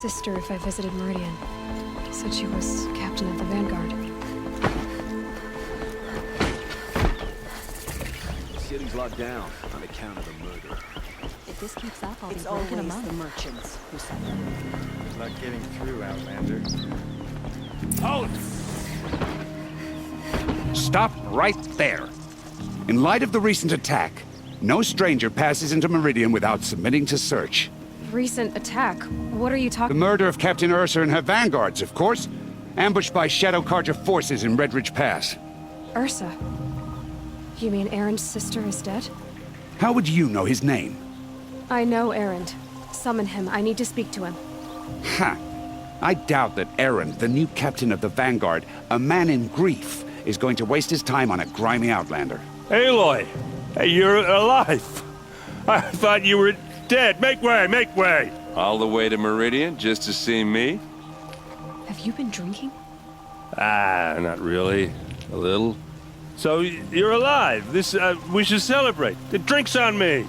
Sister if I visited Meridian. Said she was captain of the Vanguard. The city's locked down on account of the murder. If this keeps up, I'll It's be breaking always them up. the merchants who suffer. Not getting through, Outlander. Halt! Stop right there. In light of the recent attack, no stranger passes into Meridian without submitting to search. Recent attack? What are you The talking? murder of Captain Ursa and her vanguards, of course. Ambushed by Shadow Carter forces in Redridge Pass. Ursa? You mean Erin's sister is dead? How would you know his name? I know Erin. Summon him. I need to speak to him. Ha! I doubt that Erin, the new captain of the Vanguard, a man in grief, is going to waste his time on a grimy Outlander. Aloy! Hey, you're alive! I thought you were dead. Make way, make way! All the way to Meridian just to see me? Have you been drinking? Ah, not really. A little. So, you're alive. We should celebrate. The drink's on me!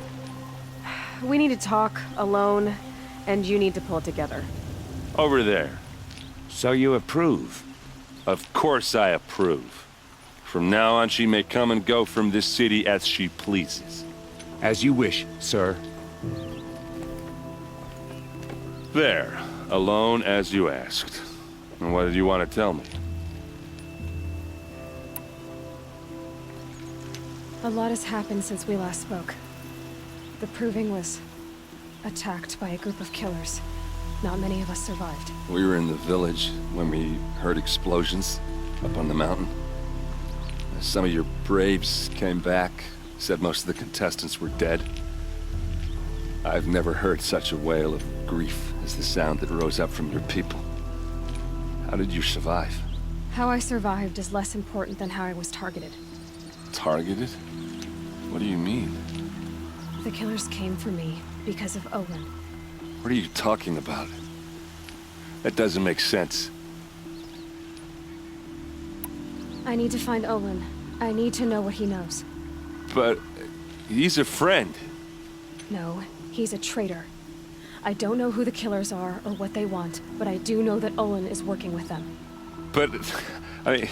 We need to talk alone, and you need to pull it together. Over there. So you approve? Of course I approve. From now on, she may come and go from this city as she pleases. As you wish, sir. There. Alone as you asked. And what did you want to tell me? A lot has happened since we last spoke. The Proving was attacked by a group of killers. Not many of us survived. We were in the village when we heard explosions up on the mountain. Some of your braves came back, said most of the contestants were dead. I've never heard such a wail of grief as the sound that rose up from your people. How did you survive? How I survived is less important than how I was targeted. Targeted? What do you mean? The killers came for me because of Owen. What are you talking about? That doesn't make sense. I need to find Owen. I need to know what he knows. But he's a friend. No, he's a traitor. I don't know who the killers are or what they want, but I do know that Olin is working with them. But, I mean,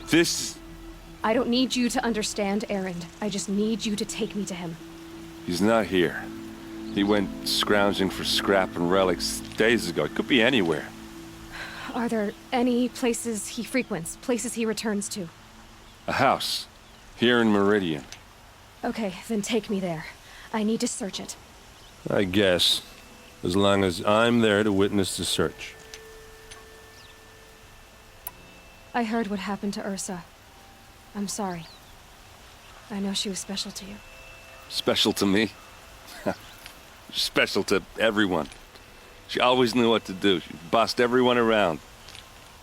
this... I don't need you to understand, Erin. I just need you to take me to him. He's not here. He went scrounging for scrap and relics days ago. It could be anywhere. Are there any places he frequents, places he returns to? A house. Here in Meridian. Okay, then take me there. I need to search it. I guess. As long as I'm there to witness the search. I heard what happened to Ursa. I'm sorry. I know she was special to you. Special to me? Special to everyone. She always knew what to do. She bossed everyone around.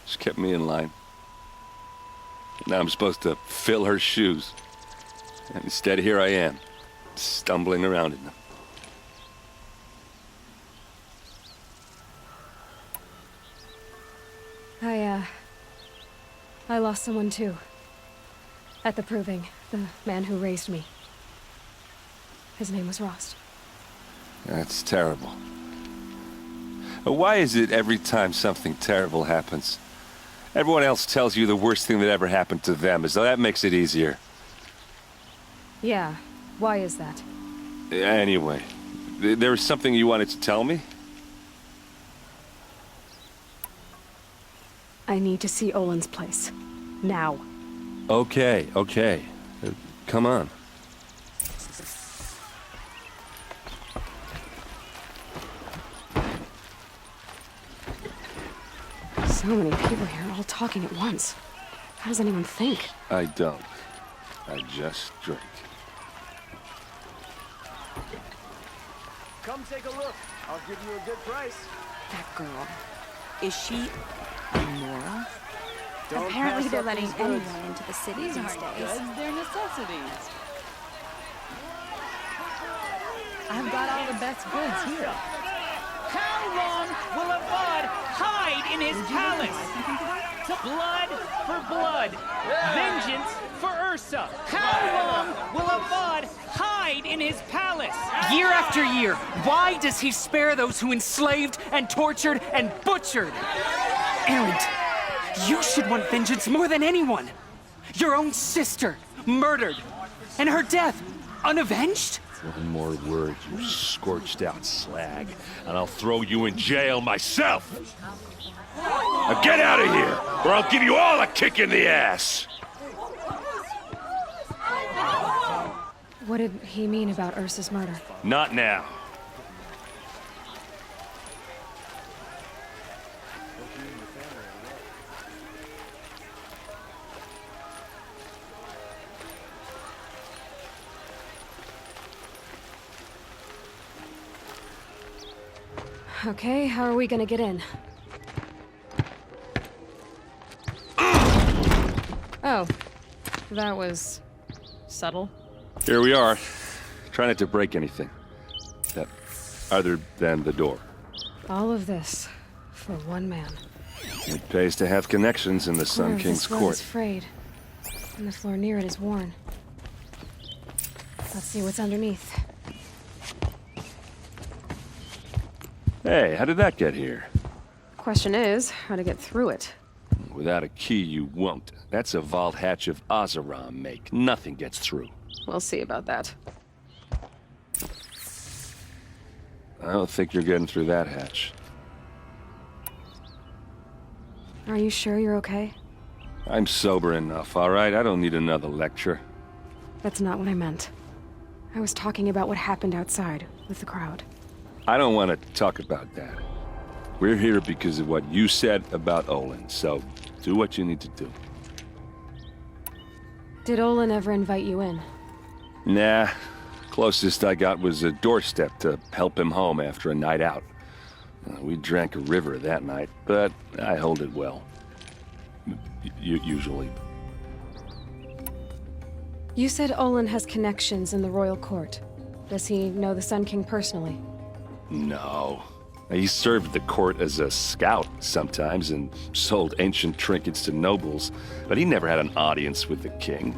She kept me in line. Now I'm supposed to fill her shoes. And instead, here I am, stumbling around in them. I lost someone too. At the Proving, the man who raised me. His name was Rost. That's terrible. Why is it every time something terrible happens, everyone else tells you the worst thing that ever happened to them, as though that makes it easier? Yeah, why is that? Anyway, there was something you wanted to tell me? I need to see Olin's place. Now. Okay. Come on. So many people here, all talking at once. How does anyone think? I don't. I just drink. Come take a look. I'll give you a good price. That girl, is she immoral? Don't Apparently pass they're up letting these goods. anyone into the city these days. They're necessities. I've got all the best goods here. How long will a bard hide in his palace? to blood for blood. Vengeance for Ursa. How long will Avad hide in his palace? Year after year, why does he spare those who enslaved and tortured and butchered? Erend, you should want vengeance more than anyone. Your own sister, murdered, and her death, unavenged? One more word, you scorched out slag, and I'll throw you in jail myself! Now get out of here, or I'll give you all a kick in the ass! What did he mean about Ursa's murder? Not now. Okay, how are we gonna get in? Oh, that was subtle. Here we are. Try not to break anything. That, other than the door. All of this for one man. It pays to have connections in the Sun King's This court. is frayed, and the floor near it is worn. Let's see what's underneath. Hey, how did that get here? Question is, how to get through it. Without a key, you won't. That's a vault hatch of Azeram make. Nothing gets through. We'll see about that. I don't think you're getting through that hatch. Are you sure you're okay? I'm sober enough, all right? I don't need another lecture. That's not what I meant. I was talking about what happened outside, with the crowd. I don't want to talk about that. We're here because of what you said about Olin, so do what you need to do. Did Olin ever invite you in? Nah. Closest I got was a doorstep to help him home after a night out. We drank a river that night, but I hold it well. Usually. You said Olin has connections in the royal court. Does he know the Sun King personally? No. He served the court as a scout sometimes and sold ancient trinkets to nobles, but he never had an audience with the king.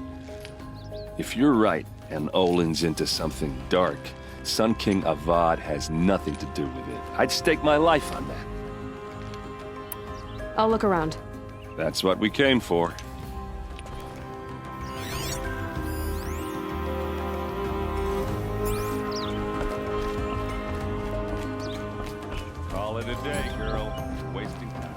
If you're right, and Olin's into something dark, Sun King Avad has nothing to do with it. I'd stake my life on that. I'll look around. That's what we came for. Call it a day, girl. Wasting time.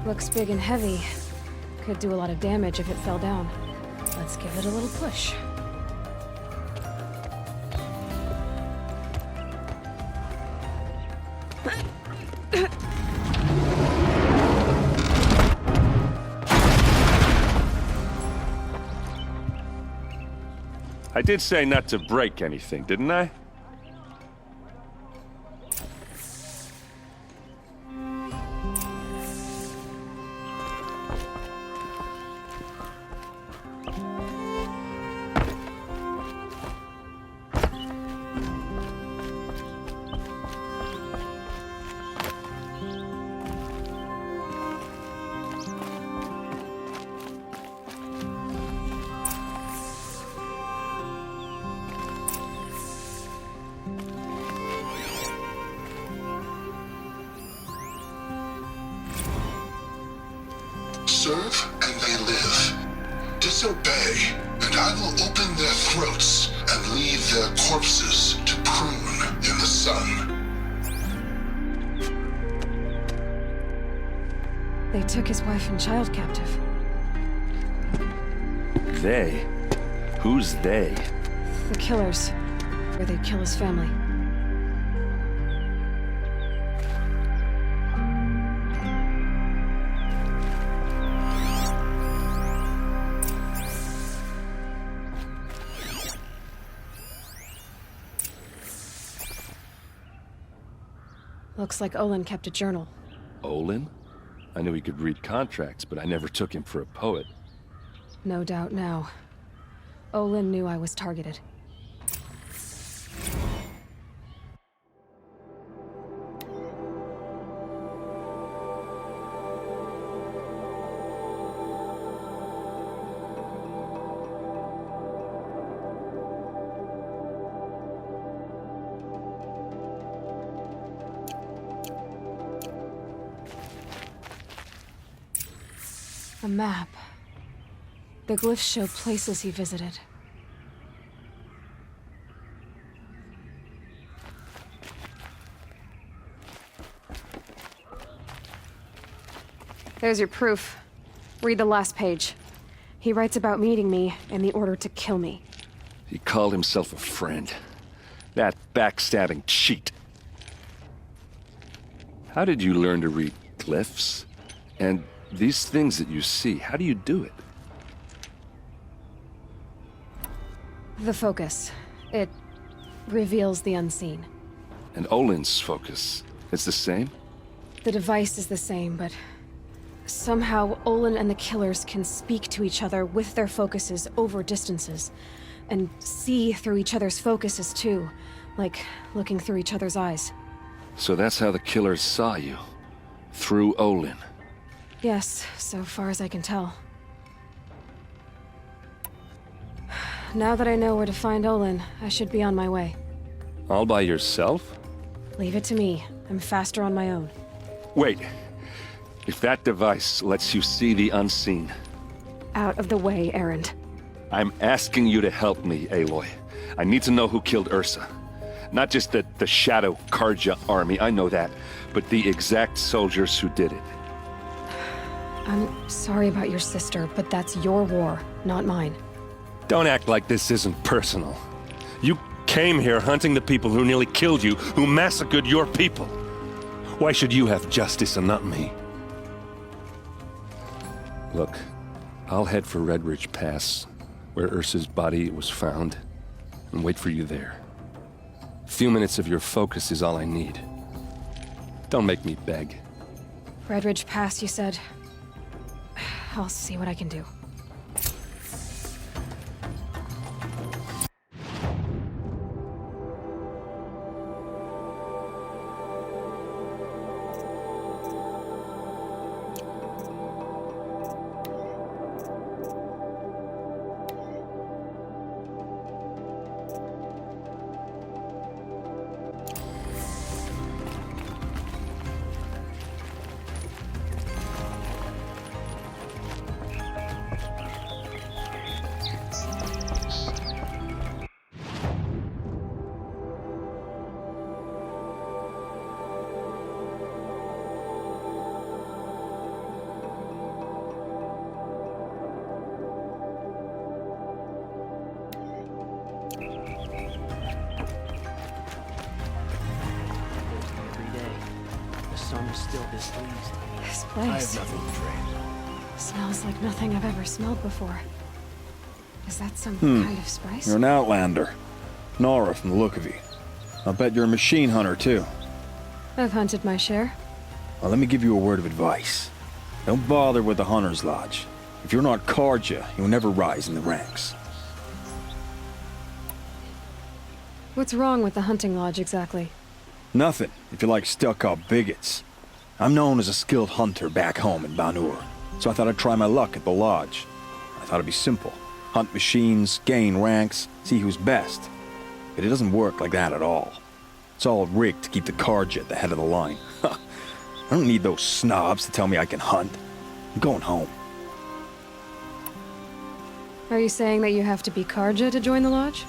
Looks big and heavy. Could do a lot of damage if it fell down. Let's give it a little push. I did say not to break anything, didn't I? Serve and they live. Disobey, and I will open their throats and leave their corpses to prune in the sun. They took his wife and child captive. They? Who's they? The killers. Where they kill his family. Looks like Olin kept a journal. Olin? I knew he could read contracts, but I never took him for a poet. No doubt now. Olin knew I was targeted. A map. The glyphs show places he visited. There's your proof. Read the last page. He writes about meeting me and the order to kill me. He called himself a friend. That backstabbing cheat. How did you learn to read glyphs? And these things that you see, how do you do it? The focus. It reveals the unseen. And Olin's focus, it's the same? The device is the same, but somehow Olin and the killers can speak to each other with their focuses over distances, and see through each other's focuses too, like looking through each other's eyes. So that's how the killers saw you, through Olin. Yes, so far as I can tell. Now that I know where to find Olin, I should be on my way. All by yourself? Leave it to me. I'm faster on my own. Wait. If that device lets you see the unseen... Out of the way, Erend. I'm asking you to help me, Aloy. I need to know who killed Ursa. Not just the Shadow Karja army, I know that, but the exact soldiers who did it. I'm sorry about your sister, but that's your war, not mine. Don't act like this isn't personal. You came here hunting the people who nearly killed you, who massacred your people. Why should you have justice and not me? Look, I'll head for Red Ridge Pass, where Ursa's body was found, and wait for you there. A few minutes of your focus is all I need. Don't make me beg. Red Ridge Pass, you said? I'll see what I can do. This place smells like nothing I've ever smelled before. Is that some kind of spice? You're an outlander. Nora from the look of you. I'll bet you're a machine hunter, too. I've hunted my share. Well, let me give you a word of advice. Don't bother with the Hunter's Lodge. If you're not Karja, you'll never rise in the ranks. What's wrong with the hunting lodge, exactly? Nothing, if you like stuck-up bigots. I'm known as a skilled hunter back home in Banuk, so I thought I'd try my luck at the lodge. I thought it'd be simple. Hunt machines, gain ranks, see who's best. But it doesn't work like that at all. It's all rigged to keep the Karja at the head of the line. I don't need those snobs to tell me I can hunt. I'm going home. Are you saying that you have to be Karja to join the lodge?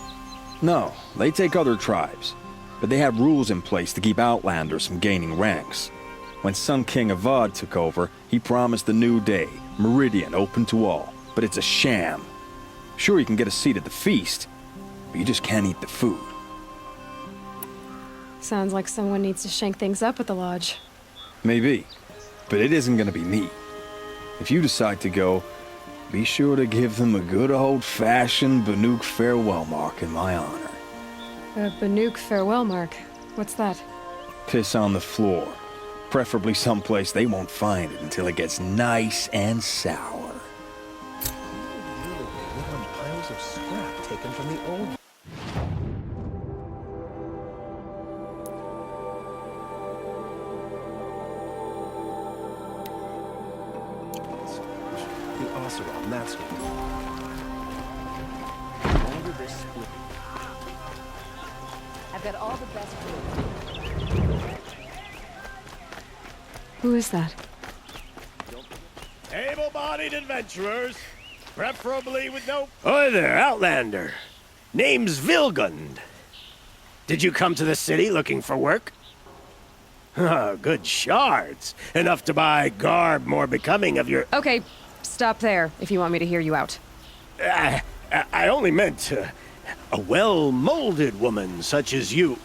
No, they take other tribes. But they have rules in place to keep outlanders from gaining ranks. When Sun King Avad took over, he promised a new day, Meridian open to all. But it's a sham. Sure, you can get a seat at the feast, but you just can't eat the food. Sounds like someone needs to shank things up at the lodge. Maybe, but it isn't gonna be me. If you decide to go, be sure to give them a good old-fashioned Banuk farewell mark in my honor. A Banuk farewell mark. What's that? Piss on the floor. Preferably someplace they won't find it until it gets nice and sour. Piles of scrap taken from the old. The Oseram, that's what. Over this split. I've got all the best goods. Who is that? Able-bodied adventurers, preferably with no... Hi there, Outlander. Name's Vilgund. Did you come to the city looking for work? Good shards. Enough to buy garb more becoming of your... Okay, stop there if you want me to hear you out. I only meant a well-molded woman such as you.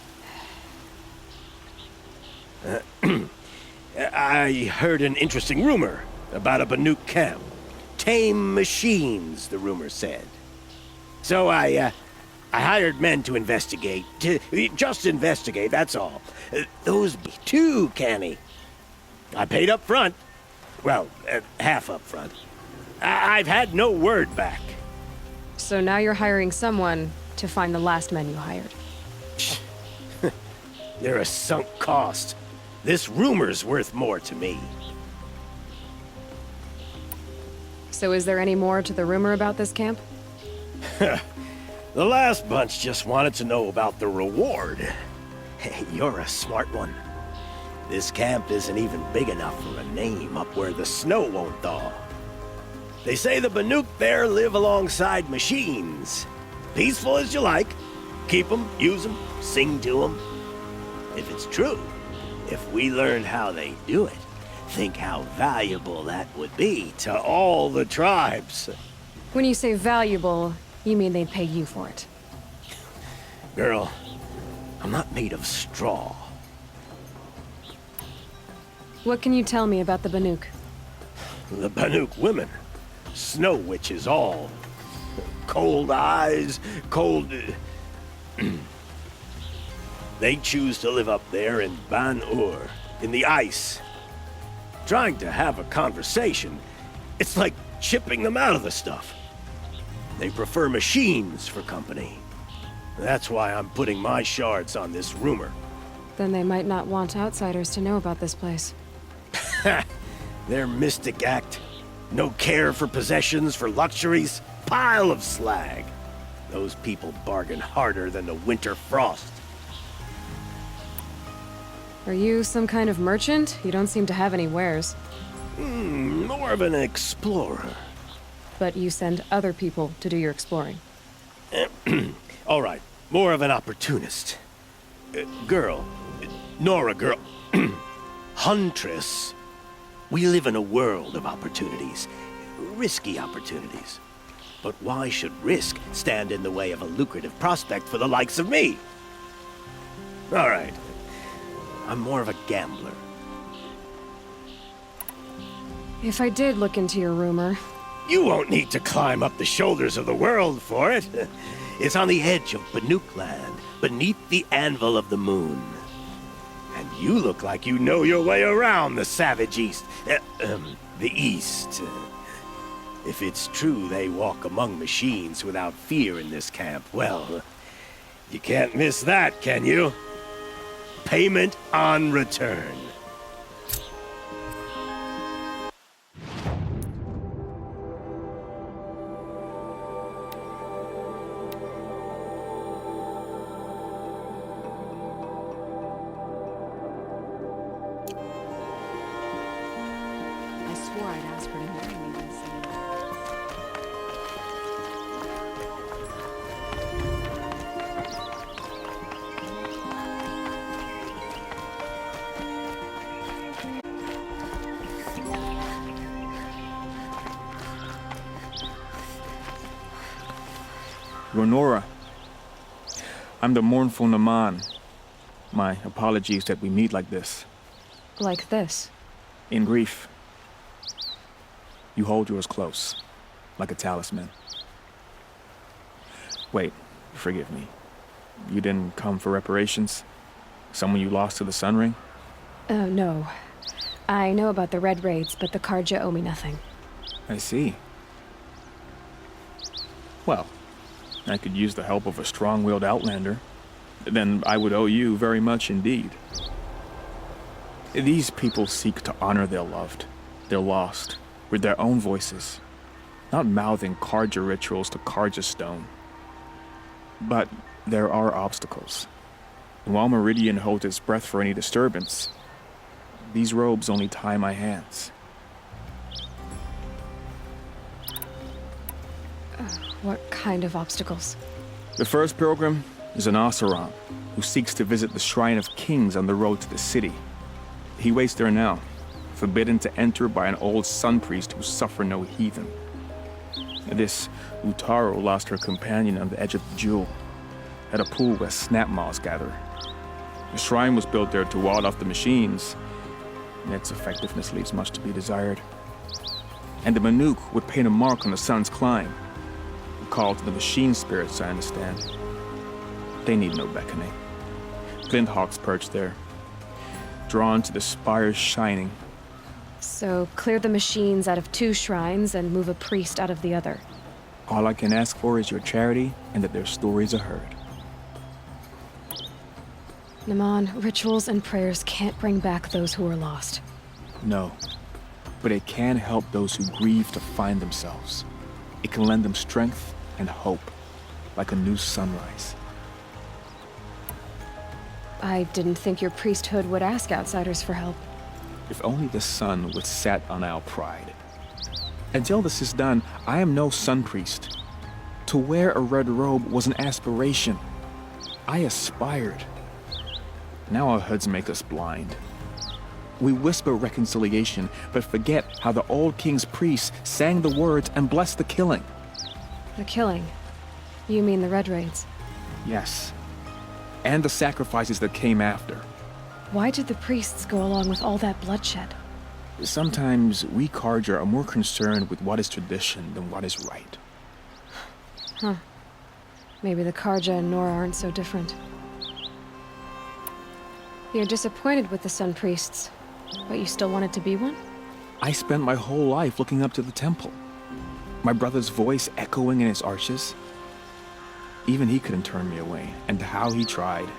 I heard an interesting rumor about a Banuk camp. Tame machines, the rumor said. So I hired men to investigate. Just investigate, that's all. Those be too canny. I paid up front. Well, half up front. I've had no word back. So now you're hiring someone to find the last men you hired. They're a sunk cost. This rumor's worth more to me. So is there any more to the rumor about this camp? The last bunch just wanted to know about the reward. Hey, you're a smart one. This camp isn't even big enough for a name up where the snow won't thaw. They say the Banuk there live alongside machines. Peaceful as you like. Keep them, use them, sing to them. If it's true, if we learned how they do it, think how valuable that would be to all the tribes. When you say valuable, you mean they'd pay you for it. Girl, I'm not made of straw. What can you tell me about the Banuk? The Banuk women. Snow witches all. Cold eyes, cold... They choose to live up there in Banur, in the ice. Trying to have a conversation, it's like chipping them out of the stuff. They prefer machines for company. That's why I'm putting my shards on this rumor. Then they might not want outsiders to know about this place. Their mystic act. No care for possessions, for luxuries. Pile of slag. Those people bargain harder than the winter frost. Are you some kind of merchant? You don't seem to have any wares. More of an explorer. But you send other people to do your exploring. All right, more of an opportunist. Girl. Nora girl. Huntress. We live in a world of opportunities. Risky opportunities. But why should risk stand in the way of a lucrative prospect for the likes of me? All right. I'm more of a gambler. If I did look into your rumor... You won't need to climb up the shoulders of the world for it. It's on the edge of Banuk land, beneath the anvil of the moon. And you look like you know your way around the savage east. The east. If it's true they walk among machines without fear in this camp, well, you can't miss that, can you? Payment on return. I swore I'd ask her to marry me this year. You're Nora. I'm the mournful Naman. My apologies that we meet like this. Like this? In grief. You hold yours close, like a talisman. Wait, forgive me. You didn't come for reparations? Someone you lost to the Sun Ring? No. I know about the Red Raids, but the Karja owe me nothing. I see. Well, I could use the help of a strong-willed outlander. Then I would owe you very much indeed. These people seek to honor their loved, their lost, with their own voices, not mouthing Karja rituals to Karja stone. But there are obstacles. And while Meridian holds its breath for any disturbance, these robes only tie my hands. What kind of obstacles? The first pilgrim is an Oseram who seeks to visit the Shrine of Kings on the road to the city. He waits there now, forbidden to enter by an old sun priest who suffered no heathen. This Utaro lost her companion on the edge of the jewel, at a pool where snap moths gather. The shrine was built there to ward off the machines, and its effectiveness leaves much to be desired. And the Banuk would paint a mark on the sun's climb, a call to the machine spirits, I understand. They need no beckoning. Glint hawks perch there, drawn to the spires shining. So clear the machines out of 2 shrines and move a priest out of the other. All I can ask for is your charity and that their stories are heard. Naman, rituals and prayers can't bring back those who are lost. No, but it can help those who grieve to find themselves. It can lend them strength and hope, like a new sunrise. I didn't think your priesthood would ask outsiders for help. If only the sun would set on our pride. Until this is done, I am no sun priest. To wear a red robe was an aspiration. I aspired. Now our hoods make us blind. We whisper reconciliation, but forget how the old king's priests sang the words and blessed the killing. The killing? You mean the Red Raids? Yes. And the sacrifices that came after. Why did the priests go along with all that bloodshed? Sometimes we Karja are more concerned with what is tradition than what is right. Huh. Maybe the Karja and Nora aren't so different. You're disappointed with the Sun Priests, but you still wanted to be one? I spent my whole life looking up to the temple. My brother's voice echoing in its arches. Even he couldn't turn me away, and how he tried.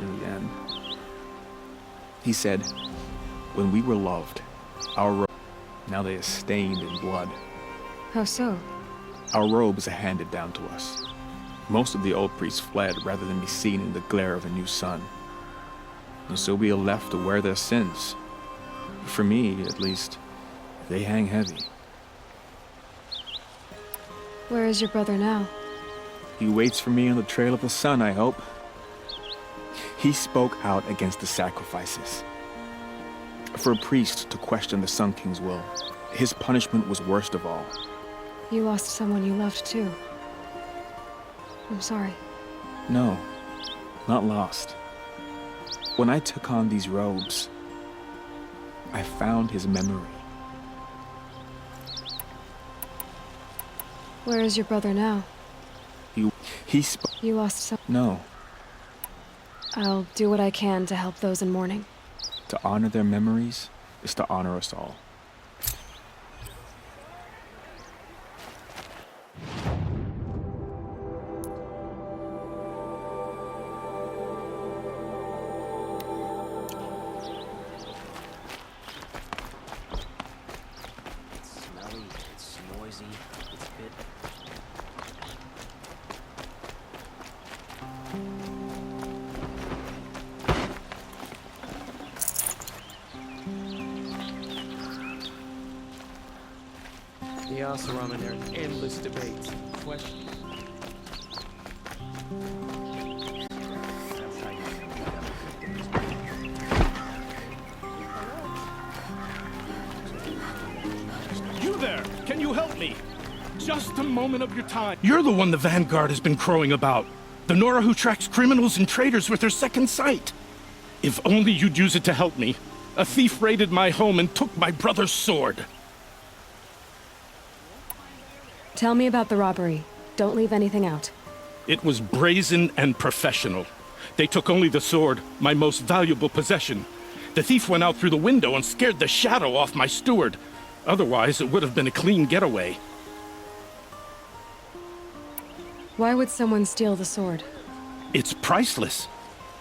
In the end. He said, when we were loved, our robes, now they are stained in blood. How so? Our robes are handed down to us. Most of the old priests fled rather than be seen in the glare of a new sun. And so we are left to wear their sins. For me, at least, they hang heavy. Where is your brother now? He waits for me on the trail of the sun, I hope. He spoke out against the sacrifices. For a priest to question the Sun King's will, his punishment was worst of all. You lost someone you loved too. I'm sorry. No, not lost. When I took on these robes, I found his memory. Where is your brother now? He spoke. You lost some. No. I'll do what I can to help those in mourning. To honor their memories is to honor us all. It's smelly, it's noisy, it's a bit... The Oseram and their endless debates, questions. You there! Can you help me? just a moment of your time. You're the one the Vanguard has been crowing about. The Nora who tracks criminals and traitors with her second sight. If only you'd use it to help me. A thief raided my home and took my brother's sword. Tell me about the robbery. Don't leave anything out. It was brazen and professional. They took only the sword, my most valuable possession. The thief went out through the window and scared the shadow off my steward. Otherwise, it would have been a clean getaway. Why would someone steal the sword? It's priceless.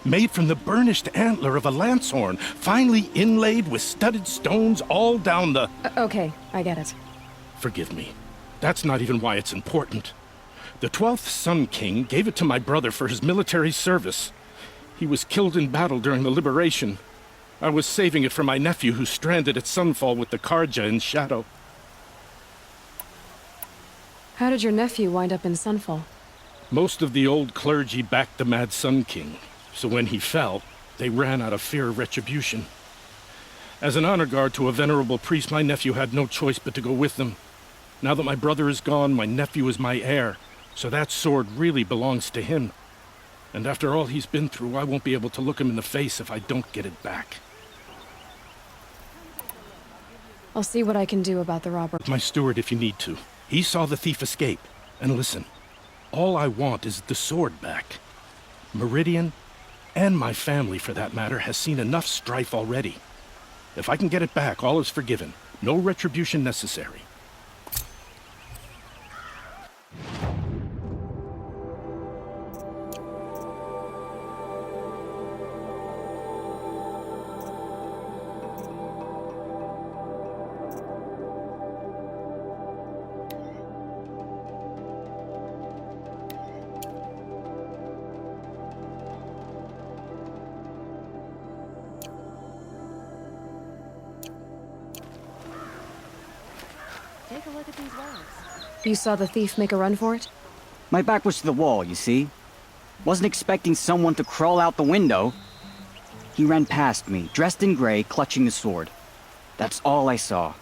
Made from the burnished antler of a lancehorn, finely inlaid with studded stones all down the... Okay, I get it. Forgive me. That's not even why it's important. The 12th Sun King gave it to my brother for his military service. He was killed in battle during the Liberation. I was saving it for my nephew who's stranded at Sunfall with the Karja in Shadow. How did your nephew wind up in Sunfall? Most of the old clergy backed the Mad Sun King, so when he fell, they ran out of fear of retribution. As an honor guard to a venerable priest, my nephew had no choice but to go with them. Now that my brother is gone, my nephew is my heir, so that sword really belongs to him. And after all he's been through, I won't be able to look him in the face if I don't get it back. I'll see what I can do about the robber. My steward if you need to. He saw the thief escape. And listen, all I want is the sword back. Meridian, and my family for that matter, has seen enough strife already. If I can get it back, all is forgiven. No retribution necessary. Take a look at these walls. You saw the thief make a run for it? My back was to the wall, you see. Wasn't expecting someone to crawl out the window. He ran past me, dressed in gray, clutching the sword. That's all I saw.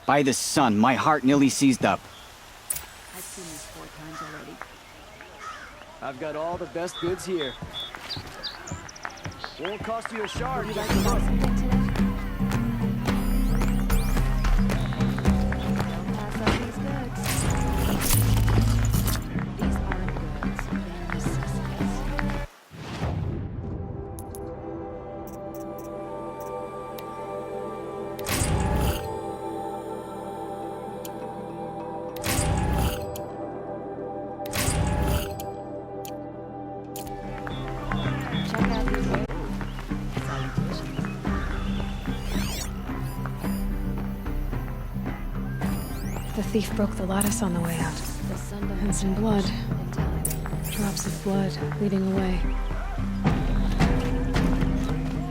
By the sun, my heart nearly seized up. I've seen this 4 times already. I've got all the best goods here. Won't cost you a shard. Would you like to buy something today? Don't pass up these goods. These aren't goods. They're necessities. Check out these wares. The thief broke the lattice on the way out. And some blood. Drops of blood leading away.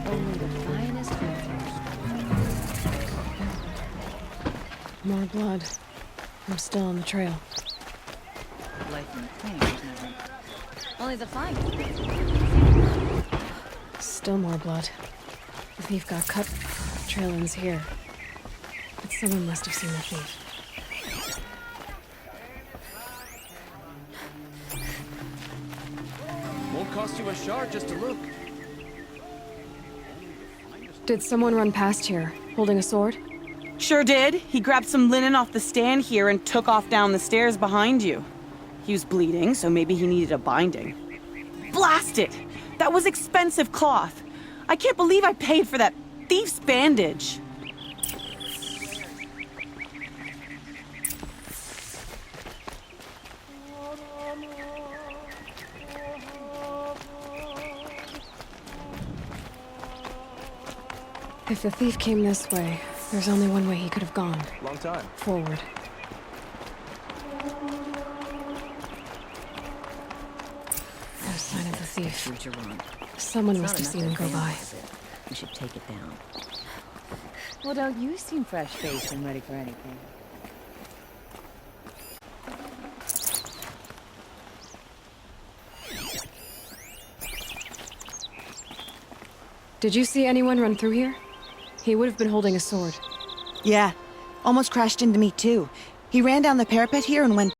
Only the finest hunters. More blood. I'm still on the trail. Life in the plains never. Only the finest. Still more blood. The thief got cut. The trail ends here. But someone must have seen the thief. Won't cost you a shard just to look. Did someone run past here, holding a sword? Sure did. He grabbed some linen off the stand here and took off down the stairs behind you. He was bleeding, so maybe he needed a binding. Blast it! That was expensive cloth. I can't believe I paid for that thief's bandage. If the thief came this way, there's only one way he could have gone. Long time. Forward. No sign of the thief. Someone must have seen him go by. We should take it down. Well, don't you seem fresh-faced and ready for anything? Did you see anyone run through here? He would have been holding a sword. Yeah, almost crashed into me too. He ran down the parapet here and went